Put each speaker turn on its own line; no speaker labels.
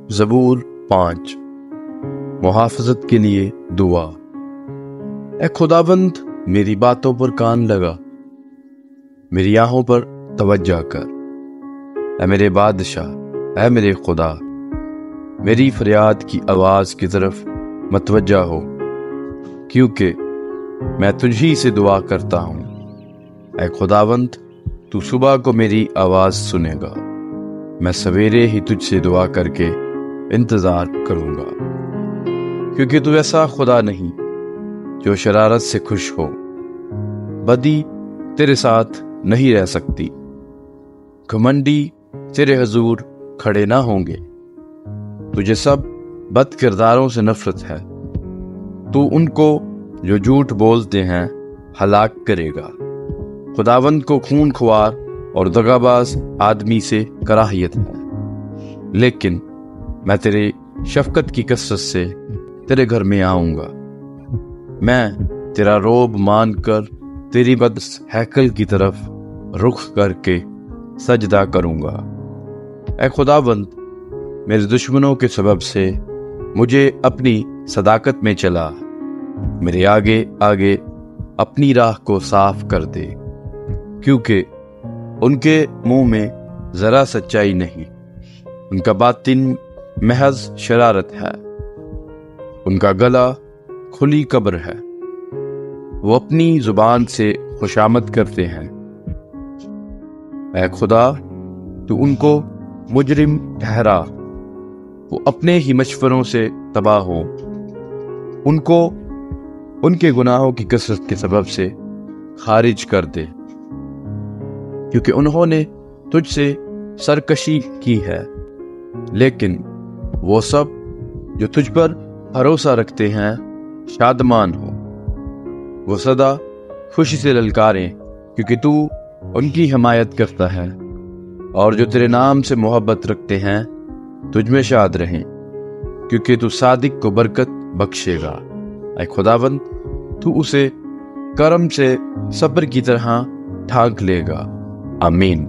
زبور 5 محافظت کے لیے دعا۔ اے خداوند میری باتوں پر کان لگا، میری آہوں پر توجہ کر۔ اے میرے بادشاہ، اے میرے خدا، میری فریاد کی آواز کی طرف متوجہ ہو، کیونکہ میں تجھی سے دعا کرتا ہوں۔ اے خداوند، تو صبح کو میری آواز سنے گا، میں سویرے ہی تجھ سے دعا کر کے انتظار کروں گا، کیونکہ تو ایسا خدا نہیں جو شرارت سے خوش ہو، بدی تیرے ساتھ نہیں رہ سکتی، گھمنڈی تیرے حضور کھڑے نہ ہوں گے۔ تجھے سب بد کرداروں سے نفرت ہے، تو ان کو جو جھوٹ بولتے ہیں ہلاک کرے گا۔ خداوند کو خون خوار اور دغاباز آدمی سے کراہیت ہے، لیکن میں تیرے شفقت کی کثرت سے تیرے گھر میں آؤں گا۔ میں تیرا روب مان کر تیری مقدس ہیکل کی طرف رخ کر کے سجدہ کروں گا۔ اے خداوند، میرے دشمنوں کے سبب سے مجھے اپنی صداقت میں چلا، میرے آگے آگے اپنی راہ کو صاف کر دے، کیونکہ ان کے منہ میں ذرا سچائی نہیں، ان کا باطن محض شرارت ہے، ان کا گلا کھلی قبر ہے، وہ اپنی زبان سے خوشامد کرتے ہیں۔ اے خدا، تو ان کو مجرم ٹھہرا، وہ اپنے ہی مشوروں سے تباہ ہوں، ان کو ان کے گناہوں کی کثرت کے سبب سے خارج کر دے، کیونکہ انہوں نے تجھ سے سرکشی کی ہے۔ لیکن وہ سب جو تجھ پر بھروسہ رکھتے ہیں شادمان ہو، وہ سدا خوشی سے للکاریں، کیونکہ تو ان کی حمایت کرتا ہے، اور جو تیرے نام سے محبت رکھتے ہیں تجھ میں شاد رہیں، کیونکہ تو صادق کو برکت بخشے گا۔ اے خداوند، تو اسے کرم سے صبر کی طرح ڈھانک لے گا۔ آمین۔